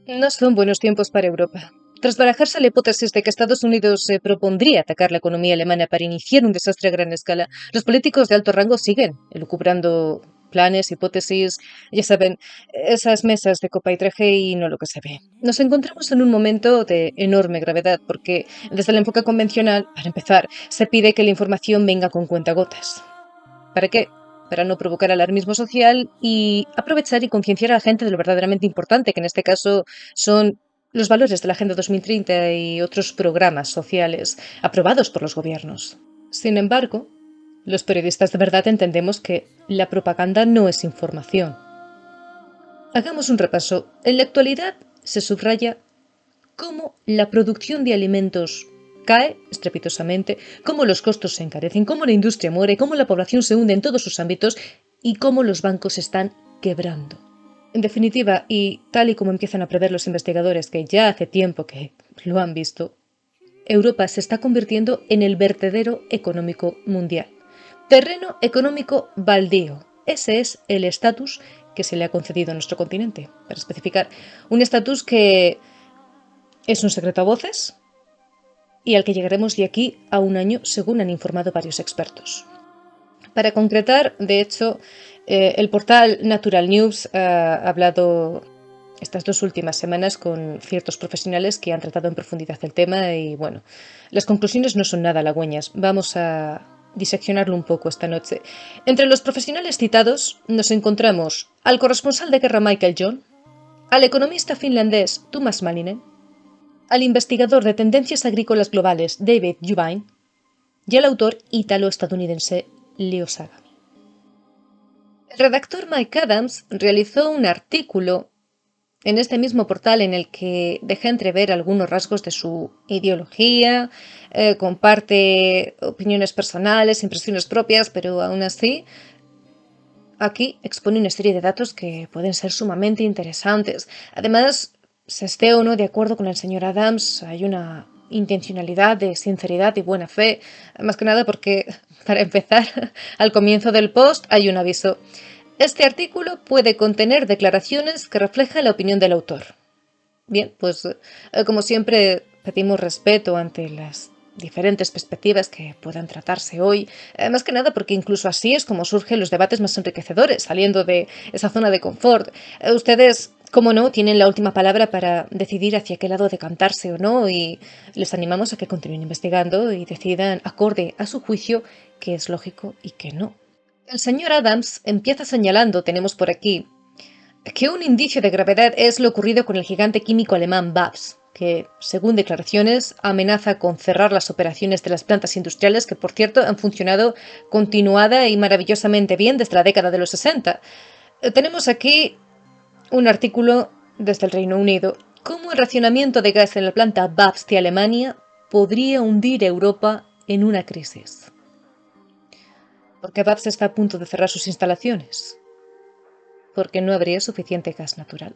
No son buenos tiempos para Europa. Tras barajarse la hipótesis de que Estados Unidos se propondría atacar la economía alemana para iniciar un desastre a gran escala, los políticos de alto rango siguen elucubrando planes, hipótesis, ya saben, esas mesas de copa y traje y no lo que se ve. Nos encontramos en un momento de enorme gravedad porque desde el enfoque convencional, para empezar, se pide que la información venga con cuentagotas. ¿Para qué? Para no provocar alarmismo social y aprovechar y concienciar a la gente de lo verdaderamente importante, que en este caso son los valores de la Agenda 2030 y otros programas sociales aprobados por los gobiernos. Sin embargo, los periodistas de verdad entendemos que la propaganda no es información. Hagamos un repaso. En la actualidad se subraya cómo la producción de alimentos cae estrepitosamente, cómo los costos se encarecen, cómo la industria muere, cómo la población se hunde en todos sus ámbitos y cómo los bancos están quebrando. En definitiva, y tal y como empiezan a prever los investigadores que ya hace tiempo que lo han visto, Europa se está convirtiendo en el vertedero económico mundial. Terreno económico baldío. Ese es el estatus que se le ha concedido a nuestro continente, para especificar. Un estatus que es un secreto a voces y al que llegaremos de aquí a un año, según han informado varios expertos. Para concretar, de hecho, el portal Natural News ha hablado estas 2 últimas semanas con ciertos profesionales que han tratado en profundidad el tema y, bueno, las conclusiones no son nada halagüeñas. Vamos a diseccionarlo un poco esta noche. Entre los profesionales citados nos encontramos al corresponsal de guerra Michael John, al economista finlandés Tuomas Malinen, al investigador de tendencias agrícolas globales David Juvine y al autor ítalo-estadounidense Leo Sagami. El redactor Mike Adams realizó un artículo en este mismo portal en el que deja entrever algunos rasgos de su ideología, comparte opiniones personales, impresiones propias, pero aún así aquí expone una serie de datos que pueden ser sumamente interesantes. Además, se esté o no de acuerdo con el señor Adams, hay una intencionalidad de sinceridad y buena fe, más que nada porque, para empezar, al comienzo del post hay un aviso. Este artículo puede contener declaraciones que reflejan la opinión del autor. Bien, pues como siempre pedimos respeto ante las diferentes perspectivas que puedan tratarse hoy, más que nada porque incluso así es como surgen los debates más enriquecedores, saliendo de esa zona de confort. Ustedes, como no, tienen la última palabra para decidir hacia qué lado decantarse o no y les animamos a que continúen investigando y decidan acorde a su juicio qué es lógico y qué no. El señor Adams empieza señalando, tenemos por aquí, que un indicio de gravedad es lo ocurrido con el gigante químico alemán BASF, que, según declaraciones, amenaza con cerrar las operaciones de las plantas industriales que, por cierto, han funcionado continuada y maravillosamente bien desde la década de los 60. Tenemos aquí un artículo desde el Reino Unido. ¿Cómo el racionamiento de gas en la planta BASF de Alemania podría hundir a Europa en una crisis? Porque BASF está a punto de cerrar sus instalaciones. Porque no habría suficiente gas natural.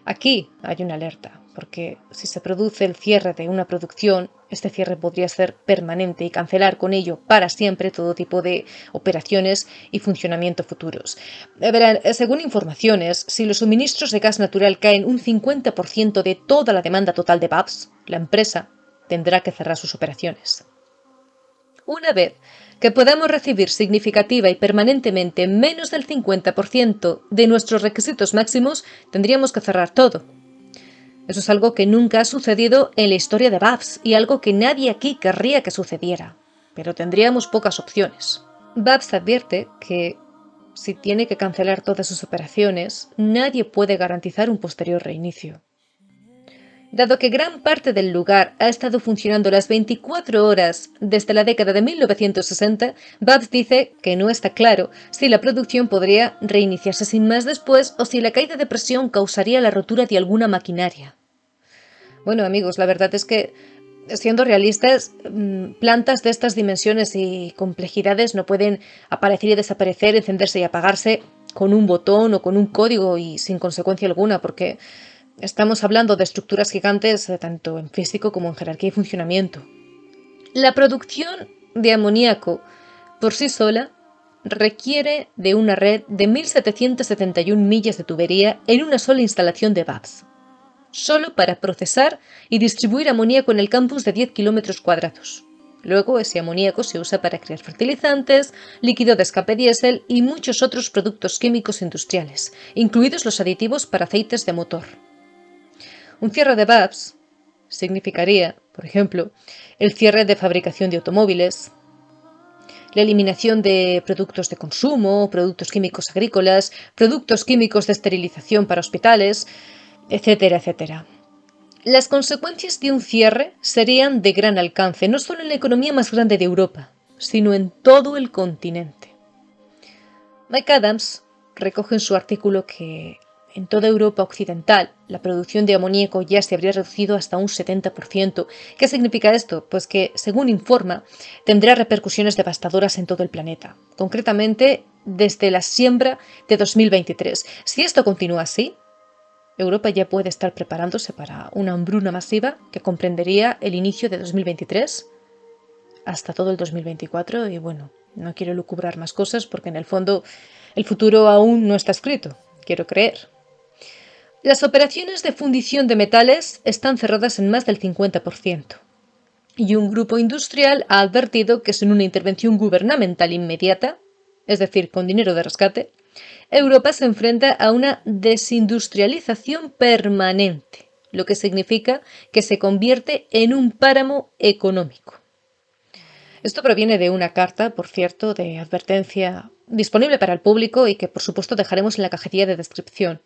Aquí hay una alerta, porque si se produce el cierre de una producción, este cierre podría ser permanente y cancelar con ello para siempre todo tipo de operaciones y funcionamiento futuros. Verán, según informaciones, si los suministros de gas natural caen un 50% de toda la demanda total de BASF, la empresa tendrá que cerrar sus operaciones. Una vez que podamos recibir significativa y permanentemente menos del 50% de nuestros requisitos máximos, tendríamos que cerrar todo. Eso es algo que nunca ha sucedido en la historia de BASF y algo que nadie aquí querría que sucediera, pero tendríamos pocas opciones. BASF advierte que si tiene que cancelar todas sus operaciones, nadie puede garantizar un posterior reinicio. Dado que gran parte del lugar ha estado funcionando las 24 horas desde la década de 1960, BASF dice que no está claro si la producción podría reiniciarse sin más después o si la caída de presión causaría la rotura de alguna maquinaria. Bueno, amigos, la verdad es que, siendo realistas, plantas de estas dimensiones y complejidades no pueden aparecer y desaparecer, encenderse y apagarse con un botón o con un código y sin consecuencia alguna, porque estamos hablando de estructuras gigantes tanto en físico como en jerarquía y funcionamiento. La producción de amoníaco por sí sola requiere de una red de 1.771 millas de tubería en una sola instalación de BASF. solo para procesar y distribuir amoníaco en el campus de 10 kilómetros cuadrados. Luego, ese amoníaco se usa para crear fertilizantes, líquido de escape diésel y muchos otros productos químicos industriales, incluidos los aditivos para aceites de motor. Un cierre de VAPS significaría, por ejemplo, el cierre de fabricación de automóviles, la eliminación de productos de consumo, productos químicos agrícolas, productos químicos de esterilización para hospitales, etcétera, etcétera. Las consecuencias de un cierre serían de gran alcance, no solo en la economía más grande de Europa, sino en todo el continente. Mike Adams recoge en su artículo que en toda Europa occidental la producción de amoníaco ya se habría reducido hasta un 70%. ¿Qué significa esto? Pues que, según informa, tendrá repercusiones devastadoras en todo el planeta, concretamente desde la siembra de 2023. Si esto continúa así, Europa ya puede estar preparándose para una hambruna masiva que comprendería el inicio de 2023 hasta todo el 2024 y bueno, no quiero lucubrar más cosas porque en el fondo el futuro aún no está escrito, quiero creer. Las operaciones de fundición de metales están cerradas en más del 50% y un grupo industrial ha advertido que sin una intervención gubernamental inmediata, es decir, con dinero de rescate, Europa se enfrenta a una desindustrialización permanente, lo que significa que se convierte en un páramo económico. Esto proviene de una carta, por cierto, de advertencia disponible para el público y que por supuesto dejaremos en la cajetilla de descripción.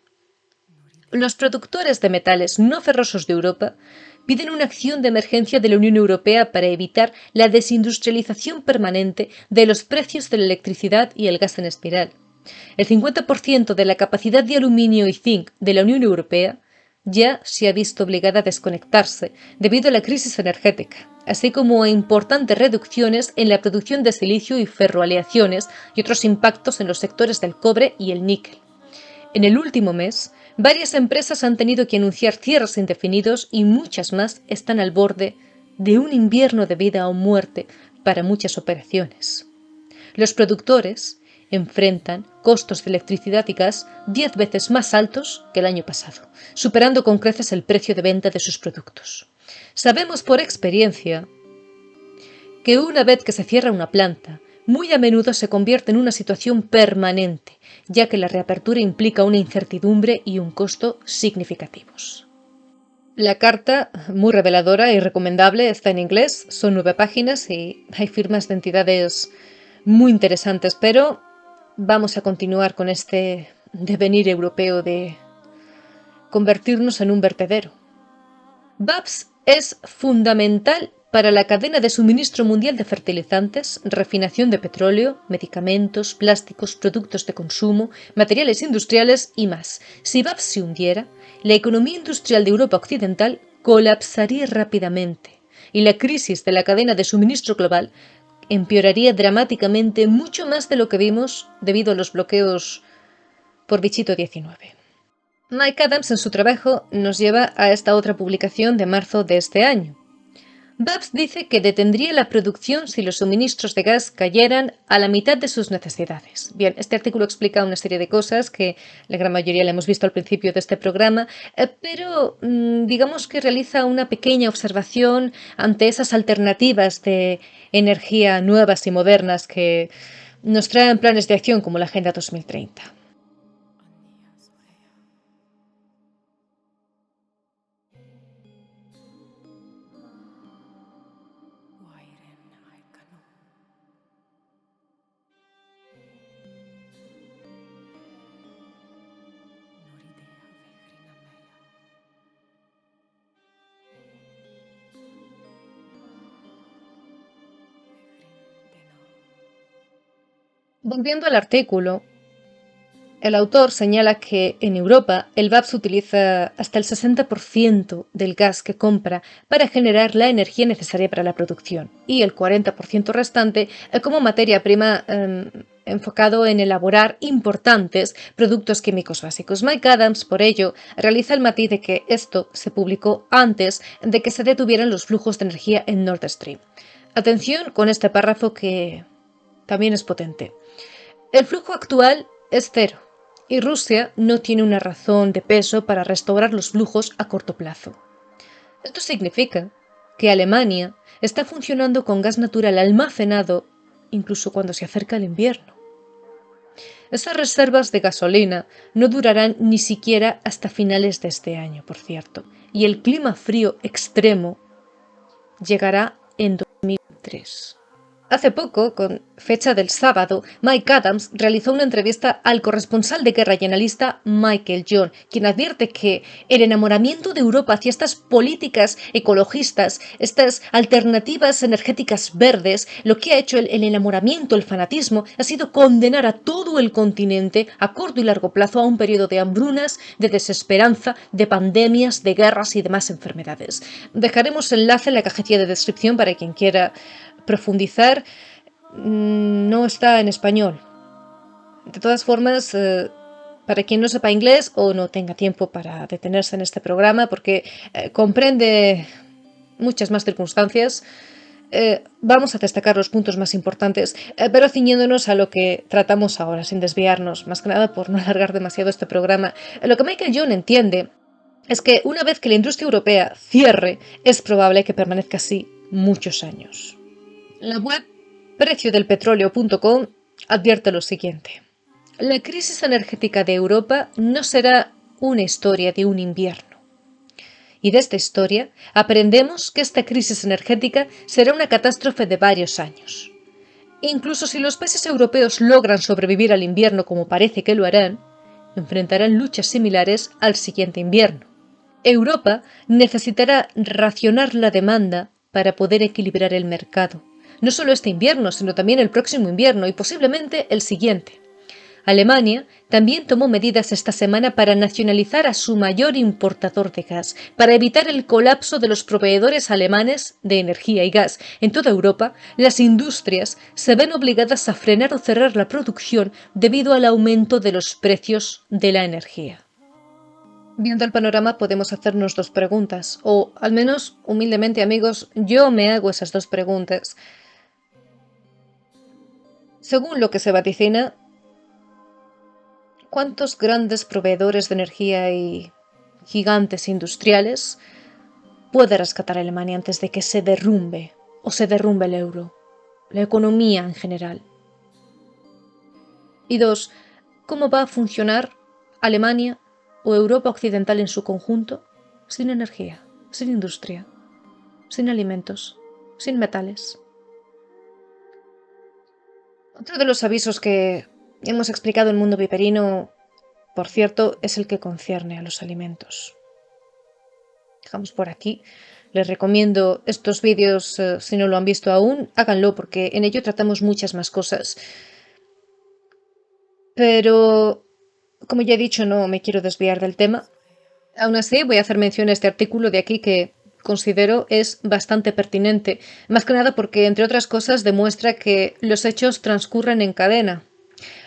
Los productores de metales no ferrosos de Europa piden una acción de emergencia de la Unión Europea para evitar la desindustrialización permanente de los precios de la electricidad y el gas en espiral. El 50% de la capacidad de aluminio y zinc de la Unión Europea ya se ha visto obligada a desconectarse debido a la crisis energética, así como a importantes reducciones en la producción de silicio y ferroaleaciones y otros impactos en los sectores del cobre y el níquel. En el último mes, varias empresas han tenido que anunciar cierres indefinidos y muchas más están al borde de un invierno de vida o muerte para muchas operaciones. Los productores enfrentan costos de electricidad y gas 10 veces más altos que el año pasado, superando con creces el precio de venta de sus productos. Sabemos por experiencia que una vez que se cierra una planta, muy a menudo se convierte en una situación permanente, ya que la reapertura implica una incertidumbre y un costo significativos. La carta, muy reveladora y recomendable, está en inglés, son 9 páginas y hay firmas de entidades muy interesantes, pero vamos a continuar con este devenir europeo de convertirnos en un vertedero. VAPS es fundamental para la cadena de suministro mundial de fertilizantes, refinación de petróleo, medicamentos, plásticos, productos de consumo, materiales industriales y más. Si VAPS se hundiera, la economía industrial de Europa Occidental colapsaría rápidamente y la crisis de la cadena de suministro global empeoraría dramáticamente mucho más de lo que vimos debido a los bloqueos por bichito 19. Mike Adams en su trabajo nos lleva a esta otra publicación de marzo de este año. VAPS dice que detendría la producción si los suministros de gas cayeran a la mitad de sus necesidades. Bien, este artículo explica una serie de cosas que la gran mayoría la hemos visto al principio de este programa, pero digamos que realiza una pequeña observación ante esas alternativas de energía nuevas y modernas que nos traen planes de acción como la Agenda 2030. Volviendo al artículo, el autor señala que en Europa el VAPS utiliza hasta el 60% del gas que compra para generar la energía necesaria para la producción y el 40% restante como materia prima enfocado en elaborar importantes productos químicos básicos. Mike Adams, por ello, realiza el matiz de que esto se publicó antes de que se detuvieran los flujos de energía en Nord Stream. Atención con este párrafo que también es potente. El flujo actual es cero y Rusia no tiene una razón de peso para restaurar los flujos a corto plazo. Esto significa que Alemania está funcionando con gas natural almacenado incluso cuando se acerca el invierno. Esas reservas de gasolina no durarán ni siquiera hasta finales de este año, por cierto, y el clima frío extremo llegará en 2003. Hace poco, con fecha del sábado, Mike Adams realizó una entrevista al corresponsal de guerra y analista Michael John, quien advierte que el enamoramiento de Europa hacia estas políticas ecologistas, estas alternativas energéticas verdes, lo que ha hecho el enamoramiento, el fanatismo, ha sido condenar a todo el continente a corto y largo plazo a un periodo de hambrunas, de desesperanza, de pandemias, de guerras y demás enfermedades. Dejaremos enlace en la cajita de descripción para quien quiera profundizar. No está en español. De todas formas, para quien no sepa inglés o no tenga tiempo para detenerse en este programa, porque comprende muchas más circunstancias, vamos a destacar los puntos más importantes, pero ciñéndonos a lo que tratamos ahora, sin desviarnos, más que nada por no alargar demasiado este programa. Lo que Michael Young entiende es que una vez que la industria europea cierre, es probable que permanezca así muchos años. La web preciodelpetróleo.com advierte lo siguiente: la crisis energética de Europa no será una historia de un invierno. Y de esta historia aprendemos que esta crisis energética será una catástrofe de varios años. Incluso si los países europeos logran sobrevivir al invierno como parece que lo harán, enfrentarán luchas similares al siguiente invierno. Europa necesitará racionar la demanda para poder equilibrar el mercado. No solo este invierno, sino también el próximo invierno y posiblemente el siguiente. Alemania también tomó medidas esta semana para nacionalizar a su mayor importador de gas, para evitar el colapso de los proveedores alemanes de energía y gas. En toda Europa, las industrias se ven obligadas a frenar o cerrar la producción debido al aumento de los precios de la energía. Viendo el panorama podemos hacernos dos preguntas, o al menos, humildemente amigos, yo me hago esas dos preguntas. Según lo que se vaticina, ¿cuántos grandes proveedores de energía y gigantes industriales puede rescatar Alemania antes de que se derrumbe o se derrumbe el euro, la economía en general? Y dos, ¿cómo va a funcionar Alemania o Europa occidental en su conjunto sin energía, sin industria, sin alimentos, sin metales? Otro de los avisos que hemos explicado en Mundo Viperino, por cierto, es el que concierne a los alimentos. Dejamos por aquí. Les recomiendo estos vídeos, si no lo han visto aún, háganlo porque en ello tratamos muchas más cosas. Pero, como ya he dicho, no me quiero desviar del tema. Aún así, voy a hacer mención a este artículo de aquí que considero es bastante pertinente, más que nada porque, entre otras cosas, demuestra que los hechos transcurren en cadena.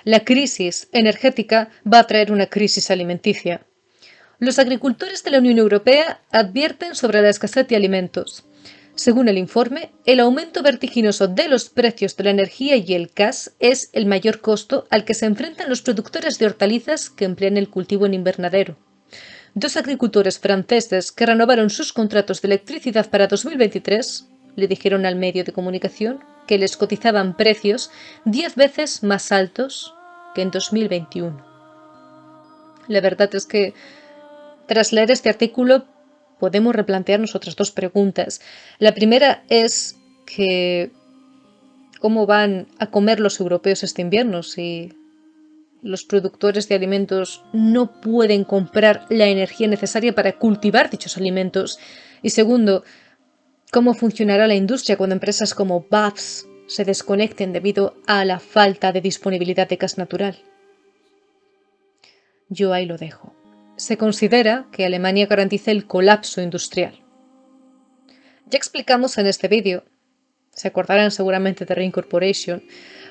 La crisis energética va a traer una crisis alimenticia. Los agricultores de la Unión Europea advierten sobre la escasez de alimentos. Según el informe, el aumento vertiginoso de los precios de la energía y el gas es el mayor costo al que se enfrentan los productores de hortalizas que emplean el cultivo en invernadero. Dos agricultores franceses que renovaron sus contratos de electricidad para 2023 le dijeron al medio de comunicación que les cotizaban precios 10 veces más altos que en 2021. La verdad es que, tras leer este artículo, podemos replantearnos otras dos preguntas. La primera es que ¿cómo van a comer los europeos este invierno si los productores de alimentos no pueden comprar la energía necesaria para cultivar dichos alimentos? Y segundo, ¿cómo funcionará la industria cuando empresas como BASF se desconecten debido a la falta de disponibilidad de gas natural? Yo ahí lo dejo. Se considera que Alemania garantiza el colapso industrial. Ya explicamos en este vídeo, se acordarán seguramente de Reincorporation,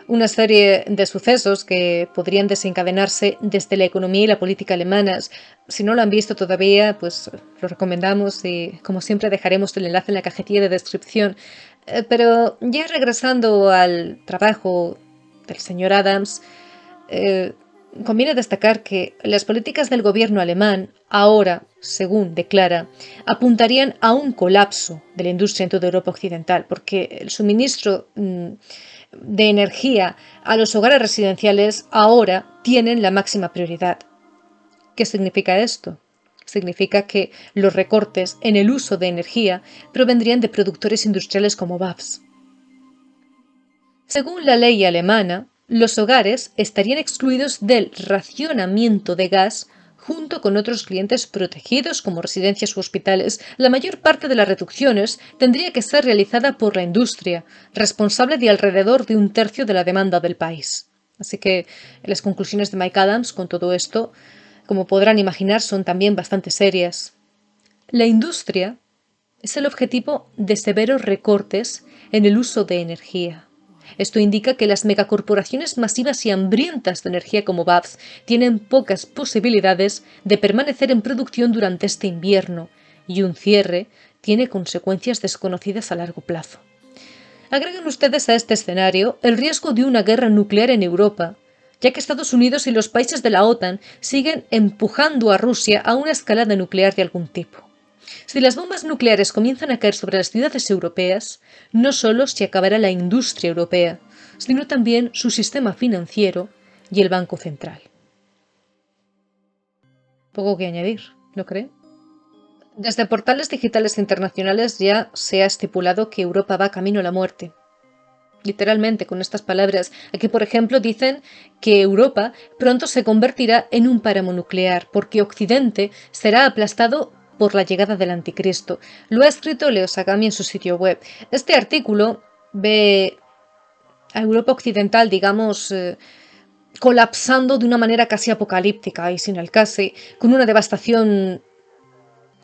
una serie de sucesos que podrían desencadenarse desde la economía y la política alemanas. Si no lo han visto todavía, pues lo recomendamos y, como siempre, dejaremos el enlace en la cajetilla de descripción. Pero ya regresando al trabajo del señor Adams, Conviene destacar que las políticas del gobierno alemán ahora, según declara, apuntarían a un colapso de la industria en toda Europa occidental, porque el suministro de energía a los hogares residenciales ahora tienen la máxima prioridad. ¿Qué significa esto? Significa que los recortes en el uso de energía provendrían de productores industriales como BASF. Según la ley alemana, los hogares estarían excluidos del racionamiento de gas junto con otros clientes protegidos como residencias u hospitales. La mayor parte de las reducciones tendría que ser realizada por la industria, responsable de alrededor de un tercio de la demanda del país. Así que las conclusiones de Mike Adams con todo esto, como podrán imaginar, son también bastante serias. La industria es el objetivo de severos recortes en el uso de energía. Esto indica que las megacorporaciones masivas y hambrientas de energía como BASF tienen pocas posibilidades de permanecer en producción durante este invierno, y un cierre tiene consecuencias desconocidas a largo plazo. Agreguen ustedes a este escenario el riesgo de una guerra nuclear en Europa, ya que Estados Unidos y los países de la OTAN siguen empujando a Rusia a una escalada nuclear de algún tipo. Si las bombas nucleares comienzan a caer sobre las ciudades europeas, no solo se acabará la industria europea, sino también su sistema financiero y el Banco Central. Poco que añadir, ¿no cree? Desde portales digitales internacionales ya se ha estipulado que Europa va camino a la muerte. Literalmente, con estas palabras. Aquí, por ejemplo, dicen que Europa pronto se convertirá en un páramo nuclear, porque Occidente será aplastado por la llegada del anticristo. Lo ha escrito Leo Sagami en su sitio web. Este artículo ve a Europa occidental, digamos, colapsando de una manera casi apocalíptica y sin alcance, con una devastación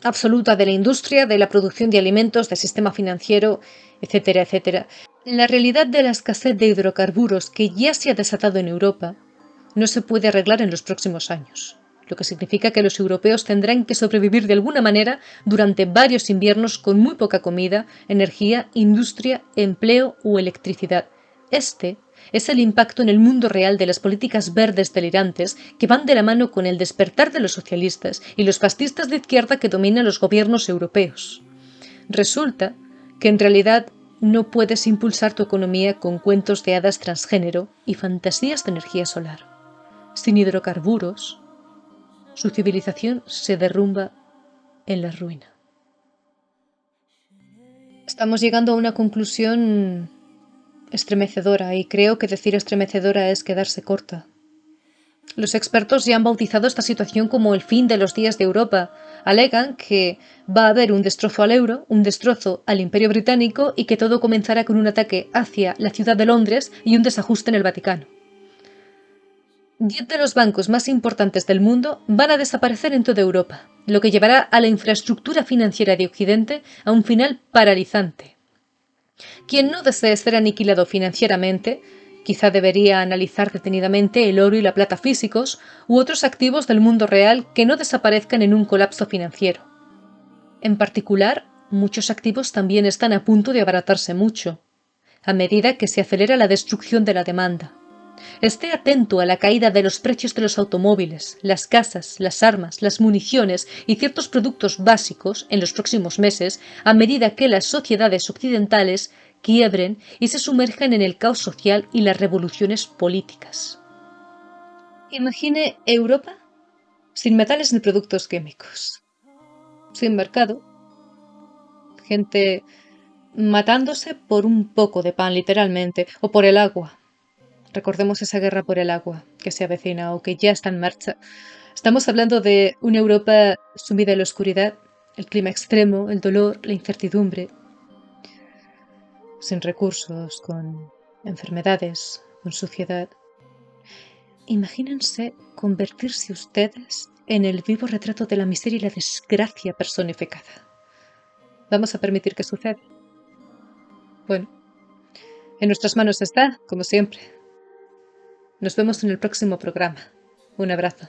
absoluta de la industria, de la producción de alimentos, del sistema financiero, etcétera, etcétera. La realidad de la escasez de hidrocarburos que ya se ha desatado en Europa no se puede arreglar en los próximos años, lo que significa que los europeos tendrán que sobrevivir de alguna manera durante varios inviernos con muy poca comida, energía, industria, empleo o electricidad. Este es el impacto en el mundo real de las políticas verdes delirantes que van de la mano con el despertar de los socialistas y los fascistas de izquierda que dominan los gobiernos europeos. Resulta que en realidad no puedes impulsar tu economía con cuentos de hadas transgénero y fantasías de energía solar. Sin hidrocarburos, su civilización se derrumba en la ruina. Estamos llegando a una conclusión estremecedora, y creo que decir estremecedora es quedarse corta. Los expertos ya han bautizado esta situación como el fin de los días de Europa. Alegan que va a haber un destrozo al euro, un destrozo al Imperio Británico y que todo comenzará con un ataque hacia la ciudad de Londres y un desajuste en el Vaticano. 10 de los bancos más importantes del mundo van a desaparecer en toda Europa, lo que llevará a la infraestructura financiera de Occidente a un final paralizante. Quien no desee ser aniquilado financieramente, quizá debería analizar detenidamente el oro y la plata físicos u otros activos del mundo real que no desaparezcan en un colapso financiero. En particular, muchos activos también están a punto de abaratarse mucho, a medida que se acelera la destrucción de la demanda. Esté atento a la caída de los precios de los automóviles, las casas, las armas, las municiones y ciertos productos básicos en los próximos meses, a medida que las sociedades occidentales quiebren y se sumerjan en el caos social y las revoluciones políticas. Imagine Europa sin metales ni productos químicos, sin mercado, gente matándose por un poco de pan, literalmente, o por el agua. Recordemos esa guerra por el agua que se avecina o que ya está en marcha. Estamos hablando de una Europa sumida en la oscuridad, el clima extremo, el dolor, la incertidumbre, sin recursos, con enfermedades, con suciedad. Imagínense convertirse ustedes en el vivo retrato de la miseria y la desgracia personificada. ¿Vamos a permitir que suceda? Bueno, en nuestras manos está, como siempre. Nos vemos en el próximo programa. Un abrazo.